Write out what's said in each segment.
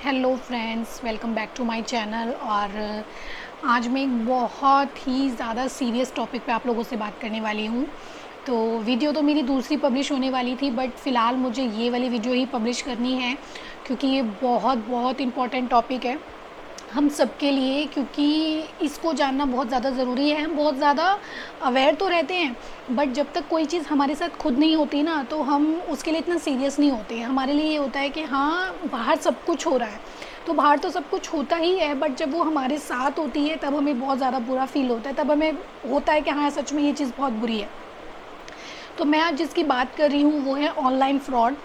Hello friends, welcome back to my channel. और आज मैं एक बहुत ही ज़्यादा सीरियस टॉपिक पे आप लोगों से बात करने वाली हूँ। तो वीडियो तो मेरी दूसरी पब्लिश होने वाली थी, बट फ़िलहाल मुझे ये वाली वीडियो ही पब्लिश करनी है क्योंकि ये बहुत बहुत इम्पॉर्टेंट टॉपिक है हम सबके लिए। क्योंकि इसको जानना बहुत ज़्यादा ज़रूरी है। हम बहुत ज़्यादा अवेयर तो रहते हैं, बट जब तक कोई चीज़ हमारे साथ खुद नहीं होती ना, तो हम उसके लिए इतना सीरियस नहीं होते। हमारे लिए ये होता है कि हाँ, बाहर सब कुछ हो रहा है, तो बाहर तो सब कुछ होता ही है, बट जब वो हमारे साथ होती है तब हमें बहुत ज़्यादा बुरा फील होता है। तब हमें होता है कि हाँ, सच में ये चीज़ बहुत बुरी है। तो मैं आज जिसकी बात कर रही हूँ वो है ऑनलाइन फ्रॉड।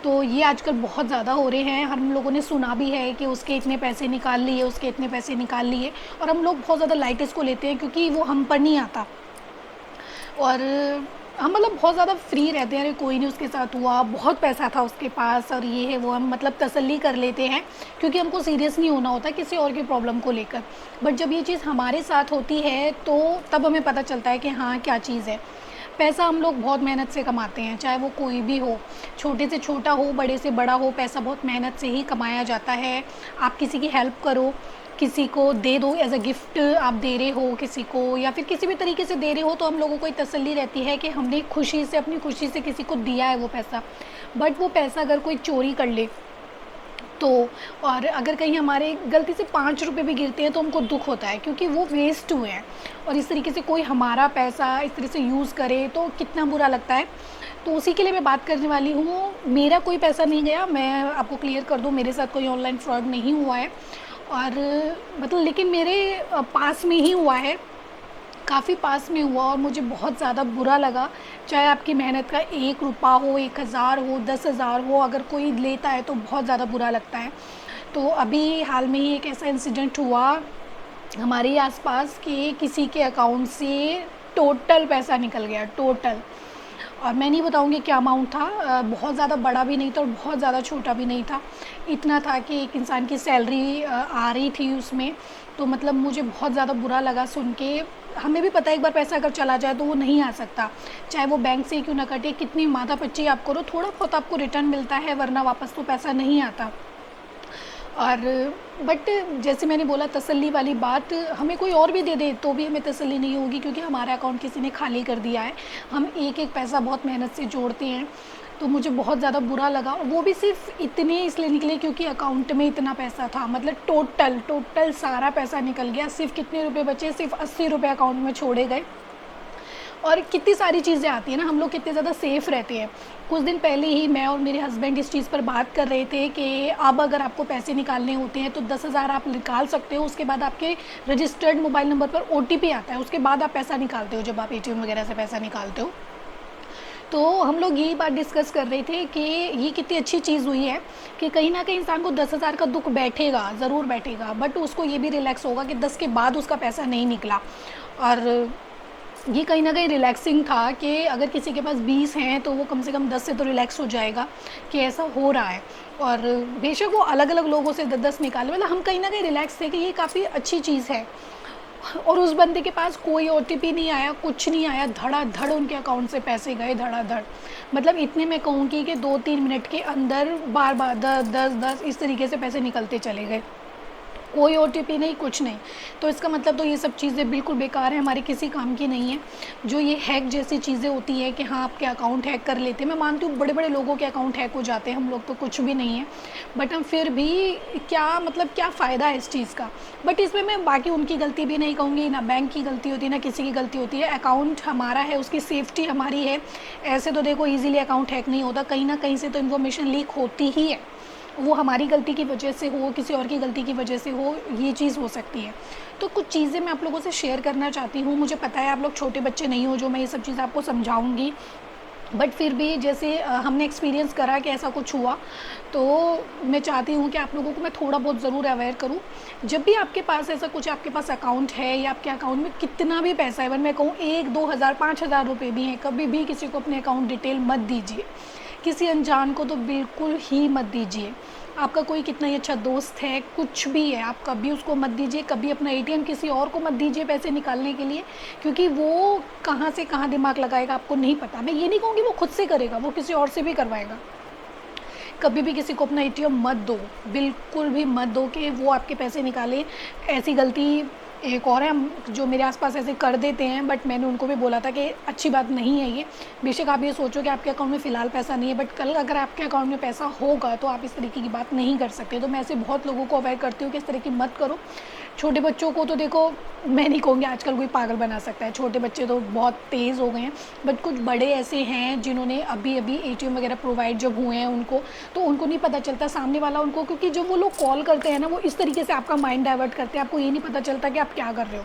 तो ये आजकल बहुत ज़्यादा हो रहे हैं। हम लोगों ने सुना भी है कि उसके इतने पैसे निकाल लिए, उसके इतने पैसे निकाल लिए, और हम लोग बहुत ज़्यादा लाइट इसको लेते हैं क्योंकि वो हम पर नहीं आता। और हम मतलब बहुत ज़्यादा फ्री रहते हैं, अरे कोई नहीं, उसके साथ हुआ, बहुत पैसा था उसके पास और ये है वो, हम मतलब तसल्ली कर लेते हैं क्योंकि हमको सीरियस नहीं होना होता किसी और की प्रॉब्लम को लेकर। बट जब ये चीज़ हमारे साथ होती है तो तब हमें पता चलता है कि हाँ, क्या चीज़ है। पैसा हम लोग बहुत मेहनत से कमाते हैं, चाहे वो कोई भी हो, छोटे से छोटा हो, बड़े से बड़ा हो, पैसा बहुत मेहनत से ही कमाया जाता है। आप किसी की हेल्प करो, किसी को दे दो, एज अ गिफ्ट आप दे रहे हो किसी को, या फिर किसी भी तरीके से दे रहे हो, तो हम लोगों को एक तसल्ली रहती है कि हमने खुशी से, अपनी खुशी से किसी को दिया है वो पैसा। बट वो पैसा अगर कोई चोरी कर ले तो, और अगर कहीं हमारे गलती से 5 रुपये भी गिरते हैं तो हमको दुख होता है क्योंकि वो वेस्ट हुए हैं। और इस तरीके से कोई हमारा पैसा इस तरह से यूज़ करे तो कितना बुरा लगता है। तो उसी के लिए मैं बात करने वाली हूँ। मेरा कोई पैसा नहीं गया, मैं आपको क्लियर कर दूँ, मेरे साथ कोई ऑनलाइन फ्रॉड नहीं हुआ है। और मतलब लेकिन मेरे पास में ही हुआ है, काफ़ी पास में हुआ, और मुझे बहुत ज़्यादा बुरा लगा। चाहे आपकी मेहनत का 1 रुपया हो, 1000 हो, 10,000 हो, अगर कोई लेता है तो बहुत ज़्यादा बुरा लगता है। तो अभी हाल में ही एक ऐसा इंसिडेंट हुआ हमारे ही आसपास कि किसी के अकाउंट से टोटल पैसा निकल गया, टोटल। और मैं नहीं बताऊंगी क्या अमाउंट था, बहुत ज़्यादा बड़ा भी नहीं था और बहुत ज़्यादा छोटा भी नहीं था। इतना था कि एक इंसान की सैलरी आ रही थी उसमें। तो मतलब मुझे बहुत ज़्यादा बुरा लगा सुन के। हमें भी पता है एक बार पैसा अगर चला जाए तो वो नहीं आ सकता, चाहे वो बैंक से ही क्यों ना कटे, कितनी माथापच्ची आप करो, थोड़ा बहुत आपको रिटर्न मिलता है, वरना वापस तो पैसा नहीं आता। और बट जैसे मैंने बोला, तसल्ली वाली बात, हमें कोई और भी दे दे तो भी हमें तसल्ली नहीं होगी क्योंकि हमारा अकाउंट किसी ने खाली कर दिया है। हम एक एक पैसा बहुत मेहनत से जोड़ते हैं। तो मुझे बहुत ज़्यादा बुरा लगा, और वो भी सिर्फ इतने इसलिए निकले क्योंकि अकाउंट में इतना पैसा था। मतलब टोटल टोटल सारा पैसा निकल गया, सिर्फ कितने रुपए बचे, सिर्फ 80 रुपये अकाउंट में छोड़े गए। और कितनी सारी चीज़ें आती हैं ना, हम लोग कितने ज़्यादा सेफ़ रहते हैं। कुछ दिन पहले ही मैं और मेरे हस्बैंड इस चीज़ पर बात कर रहे थे कि अब अगर आपको पैसे निकालने होते हैं तो 10,000 आप निकाल सकते हो, उसके बाद आपके रजिस्टर्ड मोबाइल नंबर पर OTP आता है, उसके बाद आप पैसा निकालते हो, जब आप ATM वगैरह से पैसा निकालते हो। तो हम लोग यही बात डिस्कस कर रहे थे कि ये कितनी अच्छी चीज़ हुई है कि कहीं ना कहीं इंसान को 10,000 का दुख बैठेगा, ज़रूर बैठेगा, बट उसको ये भी रिलैक्स होगा कि 10 के बाद उसका पैसा नहीं निकला। और ये कहीं ना कहीं रिलैक्सिंग था कि अगर किसी के पास 20 हैं तो वो कम से कम 10 से तो रिलैक्स हो जाएगा कि ऐसा हो रहा है। और बेशक वो अलग अलग लोगों से 10-10 निकाले, मतलब हम कहीं ना कहीं रिलैक्स थे कि ये काफ़ी अच्छी चीज़ है। और उस बंदे के पास कोई OTP नहीं आया, कुछ नहीं आया, धड़ाधड़ उनके अकाउंट से पैसे गए, धड़ाधड़। मतलब इतने मैं कहूँगी कि 2-3 मिनट के अंदर बार बार 10-10-10 इस तरीके से पैसे निकलते चले गए। कोई OTP नहीं, कुछ नहीं। तो इसका मतलब तो ये सब चीज़ें बिल्कुल बेकार है, हमारे किसी काम की नहीं है। जो ये हैक जैसी चीज़ें होती है कि हाँ, आपके अकाउंट हैक कर लेते हैं, मैं मानती हूँ बड़े बड़े लोगों के अकाउंट हैक हो जाते हैं, हम लोग तो कुछ भी नहीं है। बट हम फिर भी क्या मतलब क्या फ़ायदा है इस चीज़ का। बट इसमें मैं बाकी उनकी गलती भी नहीं कहूँगी, ना बैंक की गलती होती है, ना किसी की गलती होती है। अकाउंट हमारा है, उसकी सेफ्टी हमारी है। ऐसे तो देखो ईजिली अकाउंट हैक नहीं होता, कहीं ना कहीं से तो इन्फॉर्मेशन लीक होती ही है। वो हमारी गलती की वजह से हो, किसी और की गलती की वजह से हो, ये चीज़ हो सकती है। तो कुछ चीज़ें मैं आप लोगों से शेयर करना चाहती हूँ। मुझे पता है आप लोग छोटे बच्चे नहीं हो जो मैं ये सब चीज़ आपको समझाऊँगी, बट फिर भी जैसे हमने एक्सपीरियंस करा कि ऐसा कुछ हुआ, तो मैं चाहती हूँ कि आप लोगों को मैं थोड़ा बहुत ज़रूर अवेयर करूँ। जब भी आपके पास ऐसा कुछ, आपके पास अकाउंट है या आपके अकाउंट में कितना भी पैसा है, अगर मैं कहूँ 1-2 हज़ार 5,000 रुपये भी हैं, कभी भी किसी को अपने अकाउंट डिटेल मत दीजिए। किसी अनजान को तो बिल्कुल ही मत दीजिए। आपका कोई कितना ही अच्छा दोस्त है, कुछ भी है, आप कभी उसको मत दीजिए। कभी अपना ATM किसी और को मत दीजिए पैसे निकालने के लिए, क्योंकि वो कहाँ से कहाँ दिमाग लगाएगा आपको नहीं पता। मैं ये नहीं कहूँगी वो खुद से करेगा, वो किसी और से भी करवाएगा। कभी भी किसी को अपना एटीएम मत दो, बिल्कुल भी मत दो कि वो आपके पैसे निकाले। ऐसी गलती एक और है, हम जो मेरे आसपास ऐसे कर देते हैं, बट मैंने उनको भी बोला था कि अच्छी बात नहीं है ये। बेशक आप ये सोचो कि आपके अकाउंट में फ़िलहाल पैसा नहीं है, बट कल अगर आपके अकाउंट में पैसा होगा तो आप इस तरीके की बात नहीं कर सकते। तो मैं ऐसे बहुत लोगों को अवॉइड करती हूँ कि इस तरह की मत करो। छोटे बच्चों को तो देखो, मैं नहीं कहूँगी आजकल कोई पागल बना सकता है, छोटे बच्चे तो बहुत तेज़ हो गए हैं, बट कुछ बड़े ऐसे हैं जिन्होंने अभी अभी एटीएम वगैरह प्रोवाइड जब हुए हैं उनको, तो उनको नहीं पता चलता सामने वाला उनको, क्योंकि जब वो लोग कॉल करते हैं ना, वो इस तरीके से आपका माइंड डाइवर्ट करते हैं, आपको ये नहीं पता चलता कि आप क्या कर रहे हो।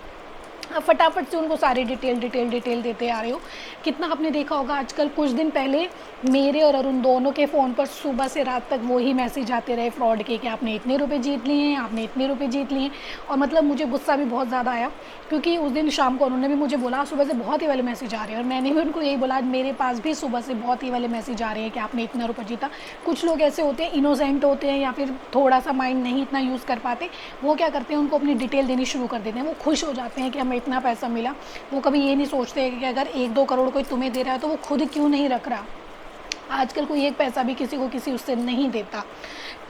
आप फटाफट से उनको सारी डिटेल देते आ रहे हो। कितना आपने देखा होगा आजकल, कुछ दिन पहले मेरे और अरुण दोनों के फ़ोन पर सुबह से रात तक वही मैसेज आते रहे फ्रॉड के कि आपने इतने रुपए जीत लिए हैं, आपने इतने रुपए जीत लिए हैं। और मतलब मुझे गुस्सा भी बहुत ज़्यादा आया, क्योंकि उस दिन शाम को उन्होंने भी मुझे बोला सुबह से बहुत ही वाले मैसेज आ रहे हैं, और मैंने भी उनको यही बोला मेरे पास भी सुबह से बहुत ही वाले मैसेज आ रहे हैं कि आपने इतना रुपये जीता। कुछ लोग ऐसे होते हैं, इनोसेंट होते हैं, या फिर थोड़ा सा माइंड नहीं इतना यूज़ कर पाते, वो क्या करते हैं, उनको अपनी डिटेल देनी शुरू कर देते हैं। वो खुश हो जाते हैं कि हमें इतना पैसा मिला। वो कभी ये नहीं सोचते कि अगर 1-2 करोड़ कोई तुम्हें दे रहा है तो वो खुद क्यों नहीं रख रहा। आजकल कोई एक पैसा भी किसी को किसी उससे नहीं देता।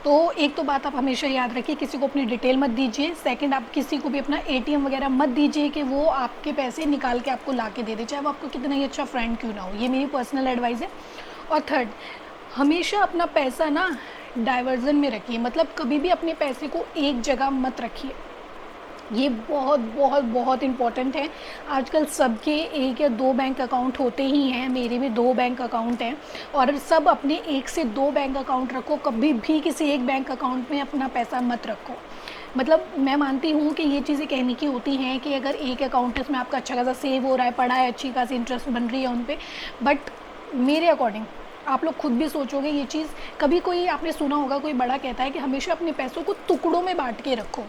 तो एक तो बात आप हमेशा याद रखिए, किसी को अपनी डिटेल मत दीजिए। सेकंड, आप किसी को भी अपना एटीएम वगैरह मत दीजिए कि वो आपके पैसे निकाल के आपको ला के दे दे, चाहे वो आपको कितना ही अच्छा फ्रेंड क्यों ना हो। ये मेरी पर्सनल एडवाइस है। और थर्ड, हमेशा अपना पैसा ना डाइवर्जन में रखिए, मतलब कभी भी अपने पैसे को एक जगह मत रखिए। ये बहुत बहुत बहुत इम्पॉर्टेंट है। आजकल सबके 1 या 2 बैंक अकाउंट होते ही हैं, मेरे भी 2 बैंक अकाउंट हैं, और सब अपने 1 से 2 बैंक अकाउंट रखो। कभी भी किसी एक बैंक अकाउंट में अपना पैसा मत रखो। मतलब मैं मानती हूँ कि ये चीज़ें कहने की होती हैं कि अगर एक अकाउंट इसमें आपका अच्छा खासा सेव हो रहा है, पड़ा है, अच्छी खासी इंटरेस्ट बन रही है उन पर, बट मेरे अकॉर्डिंग आप लोग खुद भी सोचोगे ये चीज़। कभी कोई आपने सुना होगा, कोई बड़ा कहता है कि हमेशा अपने पैसों को टुकड़ों में बांट के रखो।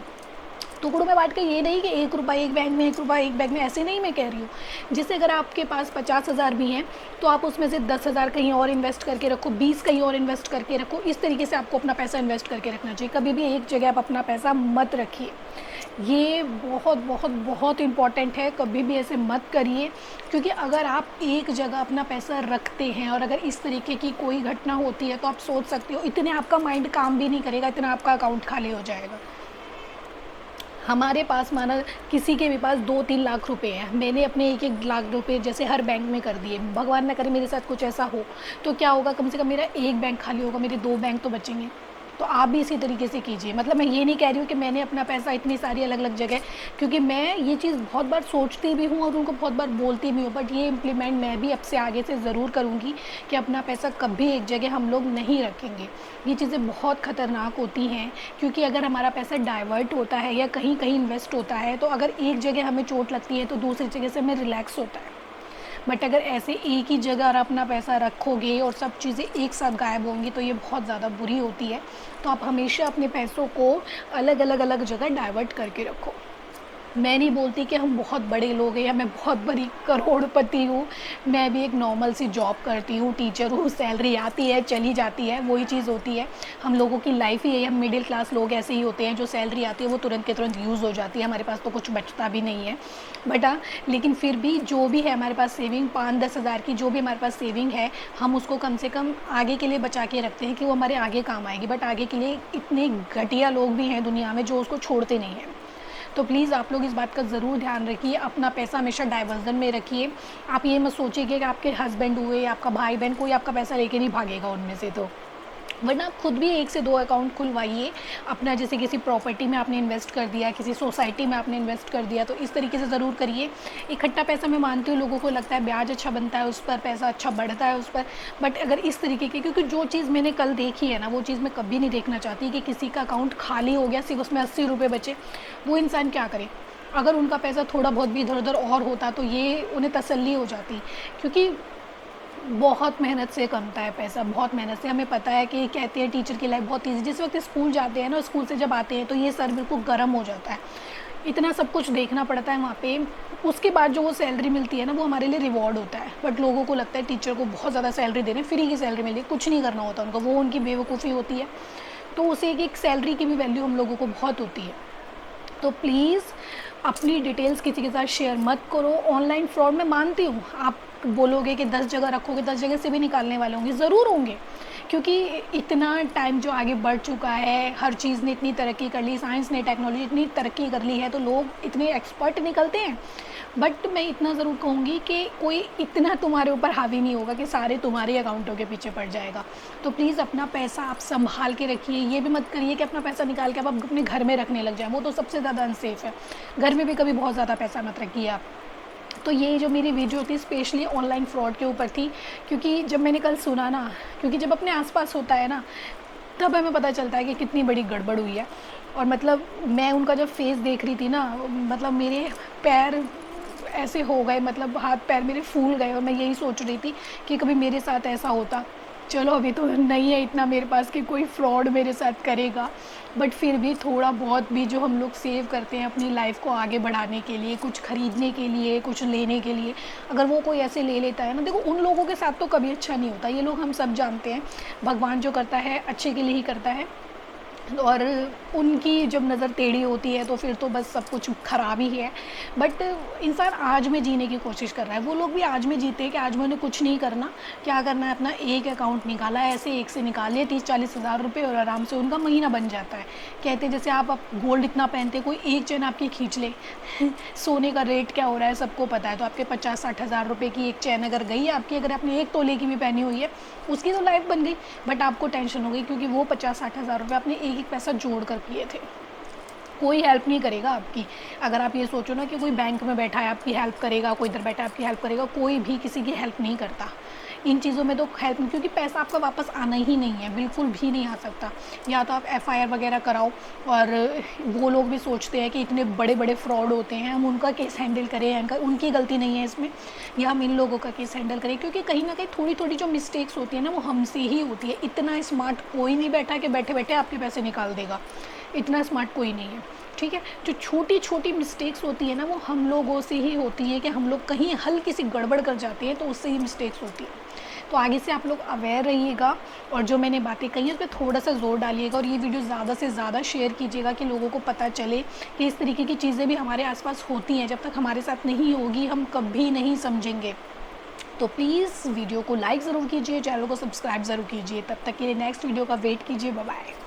टुकड़ों में बांट के, ये नहीं कि 1 रुपये एक बैंक में, 1 रुपये एक बैंक में, ऐसे नहीं मैं कह रही हूँ। जैसे अगर आपके पास 50,000 भी हैं तो आप उसमें से 10,000 कहीं और इन्वेस्ट करके रखो, 20 कहीं और इन्वेस्ट करके रखो। इस तरीके से आपको अपना पैसा इन्वेस्ट करके रखना चाहिए। कभी भी एक जगह आप अपना पैसा मत रखिए। ये बहुत बहुत बहुत इम्पॉर्टेंट है, कभी भी ऐसे मत करिए। क्योंकि अगर आप एक जगह अपना पैसा रखते हैं और अगर इस तरीके की कोई घटना होती है तो आप सोच सकते हो इतने आपका माइंड काम भी नहीं करेगा, इतना आपका अकाउंट खाली हो जाएगा। हमारे पास माना किसी के भी पास 2-3 लाख रुपए हैं, मैंने अपने 1-1 लाख रुपए जैसे हर बैंक में कर दिए। भगवान ना करे मेरे साथ कुछ ऐसा हो तो क्या होगा, कम से कम मेरा 1 बैंक खाली होगा, मेरे 2 बैंक तो बचेंगे। तो आप भी इसी तरीके से कीजिए। मतलब मैं ये नहीं कह रही हूँ कि मैंने अपना पैसा इतनी सारी अलग अलग जगह, क्योंकि मैं ये चीज़ बहुत बार सोचती भी हूँ और उनको बहुत बार बोलती भी हूँ, बट ये इम्प्लीमेंट मैं भी अब से आगे से ज़रूर करूँगी कि अपना पैसा कभी एक जगह हम लोग नहीं रखेंगे। ये चीज़ें बहुत ख़तरनाक होती हैं, क्योंकि अगर हमारा पैसा डाइवर्ट होता है या कहीं कहीं इन्वेस्ट होता है तो अगर एक जगह हमें चोट लगती है तो दूसरी जगह से हमें रिलैक्स होता है। बट अगर ऐसे एक ही जगह अपना पैसा रखोगे और सब चीज़ें एक साथ गायब होंगी तो ये बहुत ज़्यादा बुरी होती है। तो आप हमेशा अपने पैसों को अलग जगह डाइवर्ट करके रखो। मैं नहीं बोलती कि हम बहुत बड़े लोग हैं या मैं बहुत बड़ी करोड़पति हूँ। मैं भी एक नॉर्मल सी जॉब करती हूँ, टीचर हूँ, सैलरी आती है चली जाती है, वही चीज़ होती है। हम लोगों की लाइफ ही है, हम मिडिल क्लास लोग ऐसे ही होते हैं, जो सैलरी आती है वो तुरंत के तुरंत यूज़ हो जाती है, हमारे पास तो कुछ बचता भी नहीं है। बट हाँ, लेकिन फिर भी जो भी है हमारे पास सेविंग 5-10 हज़ार की जो भी हमारे पास सेविंग है, हम उसको कम से कम आगे के लिए बचा के रखते हैं कि वो हमारे आगे काम आएगी। बट आगे के लिए इतने घटिया लोग भी हैं दुनिया में जो उसको छोड़ते नहीं हैं। तो प्लीज़ आप लोग इस बात का ज़रूर ध्यान रखिए, अपना पैसा हमेशा डाइवर्जन में रखिए। आप ये मत सोचिए कि आपके हस्बैंड हुए, आपका भाई बहन, कोई आपका पैसा लेके नहीं भागेगा उनमें से, तो वरना आप खुद भी 1 से 2 अकाउंट खुलवाइए अपना। जैसे किसी प्रॉपर्टी में आपने इन्वेस्ट कर दिया, किसी सोसाइटी में आपने इन्वेस्ट कर दिया, तो इस तरीके से ज़रूर करिए। इकट्ठा पैसा मैं मानती हूँ लोगों को लगता है ब्याज अच्छा बनता है उस पर, पैसा अच्छा बढ़ता है उस पर, बट अगर इस तरीके की, क्योंकि जो चीज़ मैंने कल देखी है ना, वो चीज़ मैं कभी नहीं देखना चाहती कि किसी का अकाउंट खाली हो गया, सिर्फ उसमें 80 रुपये बचे। वो इंसान क्या करे? अगर उनका पैसा थोड़ा बहुत भी इधर उधर और होता तो ये उन्हें तसल्ली हो जाती, क्योंकि बहुत मेहनत से कमता है पैसा, बहुत मेहनत से। हमें पता है कि कहते हैं टीचर की लाइफ बहुत ईजी, जिस वक्त स्कूल जाते हैं ना, स्कूल से जब आते हैं तो ये सर बिल्कुल गर्म हो जाता है, इतना सब कुछ देखना पड़ता है वहाँ पे। उसके बाद जो वो सैलरी मिलती है ना, वो हमारे लिए रिवॉर्ड होता है। बट लोगों को लगता है टीचर को बहुत ज़्यादा सैलरी दे रहे हैं, फ्री की सैलरी मिल रही है, कुछ नहीं करना होता उनको, वो उनकी बेवकूफ़ी होती है। तो उसे एक सैलरी की भी वैल्यू हम लोगों को बहुत होती है। तो प्लीज़ अपनी डिटेल्स किसी के साथ शेयर मत करो। ऑनलाइन फ्रॉड मैं मानती हूँ, आप बोलोगे कि 10 जगह रखोगे, 10 जगह से भी निकालने वाले होंगे, ज़रूर होंगे, क्योंकि इतना टाइम जो आगे बढ़ चुका है, हर चीज़ ने इतनी तरक्की कर ली, साइंस ने, टेक्नोलॉजी इतनी तरक्की कर ली है, तो लोग इतने एक्सपर्ट निकलते हैं। बट मैं इतना ज़रूर कहूँगी कि कोई इतना तुम्हारे ऊपर हावी नहीं होगा कि सारे तुम्हारे अकाउंटों के पीछे पड़ जाएगा। तो प्लीज़ अपना पैसा आप संभाल के रखिए। ये भी मत करिए कि अपना पैसा निकाल के आप अपने घर में रखने लग जाए, वो तो सबसे ज़्यादा अनसेफ है। घर में भी कभी बहुत ज़्यादा पैसा मत रखिए आप। तो ये जो मेरी वीडियो थी स्पेशली ऑनलाइन फ्रॉड के ऊपर थी, क्योंकि जब मैंने कल सुना ना, क्योंकि जब अपने आसपास होता है ना, तब हमें पता चलता है कि कितनी बड़ी गड़बड़ हुई है। और मतलब मैं उनका जब फेस देख रही थी ना, मतलब मेरे पैर ऐसे हो गए, मतलब हाथ पैर मेरे फूल गए, और मैं यही सोच रही थी कि कभी मेरे साथ ऐसा होता। चलो अभी तो नहीं है इतना मेरे पास कि कोई फ्रॉड मेरे साथ करेगा, बट फिर भी थोड़ा बहुत भी जो हम लोग सेव करते हैं अपनी लाइफ को आगे बढ़ाने के लिए, कुछ ख़रीदने के लिए, कुछ लेने के लिए, अगर वो कोई ऐसे ले लेता है ना, देखो उन लोगों के साथ तो कभी अच्छा नहीं होता। ये लोग हम सब जानते हैं, भगवान जो करता है अच्छे के लिए ही करता है, और उनकी जब नज़र टेढ़ी होती है तो फिर तो बस सब कुछ ख़राब ही है। बट इंसान आज में जीने की कोशिश कर रहा है, वो लोग भी आज में जीते हैं कि आज में उन्हें कुछ नहीं करना, क्या करना है, अपना एक अकाउंट निकाला है, ऐसे एक से निकाल लिए 30-40 हज़ार रुपये, और आराम से उनका महीना बन जाता है। कहते हैं जैसे आप गोल्ड इतना पहनते, कोई एक चेन आपकी खींच ले सोने का रेट क्या हो रहा है सबको पता है, तो आपके 50-60 हज़ार रुपये की एक चेन अगर गई आपकी, अगर आपने 1 तोले की भी पहनी हुई है, उसकी तो लाइफ बन गई, बट आपको टेंशन हो गई क्योंकि वो 50-60 हज़ार रुपये आपने एक पैसा जोड़ कर किए थे। कोई हेल्प नहीं करेगा आपकी। अगर आप ये सोचो ना कि कोई बैंक में बैठा है आपकी हेल्प करेगा, कोई इधर बैठा है आपकी हेल्प करेगा, कोई भी किसी की हेल्प नहीं करता। इन चीज़ों में तो हेल्प नहीं, क्योंकि पैसा आपका वापस आना ही नहीं है, बिल्कुल भी नहीं आ सकता। या तो आप एफआईआर वगैरह कराओ, और वो लोग भी सोचते हैं कि इतने बड़े बड़े फ्रॉड होते हैं, हम उनका केस हैंडल करें, उनकी गलती नहीं है इसमें, या हम इन लोगों का केस हैंडल करें, क्योंकि कहीं ना कहीं थोड़ी थोड़ी जो मिस्टेक्स होती है ना, वो हमसे ही होती है। इतना स्मार्ट कोई नहीं बैठा कि बैठे बैठे आपके पैसे निकाल देगा, इतना स्मार्ट कोई नहीं है, ठीक है। जो छोटी छोटी मिस्टेक्स होती है ना, वो हम लोगों से ही होती है, कि हम लोग कहीं हल्की सी गड़बड़ कर जाते हैं, तो उससे ही मिस्टेक्स होती है। तो आगे से आप लोग अवेयर रहिएगा, और जो मैंने बातें कही उस पर थोड़ा सा ज़ोर डालिएगा, और ये वीडियो ज़्यादा से ज़्यादा शेयर कीजिएगा कि लोगों को पता चले कि इस तरीके की चीज़ें भी हमारे आसपास होती हैं। जब तक हमारे साथ नहीं होगी हम कभी नहीं समझेंगे। तो प्लीज़ वीडियो को लाइक ज़रूर कीजिए, चैनल को सब्सक्राइब ज़रूर कीजिए। तब तक के लिए नेक्स्ट वीडियो का वेट कीजिए। Bye bye.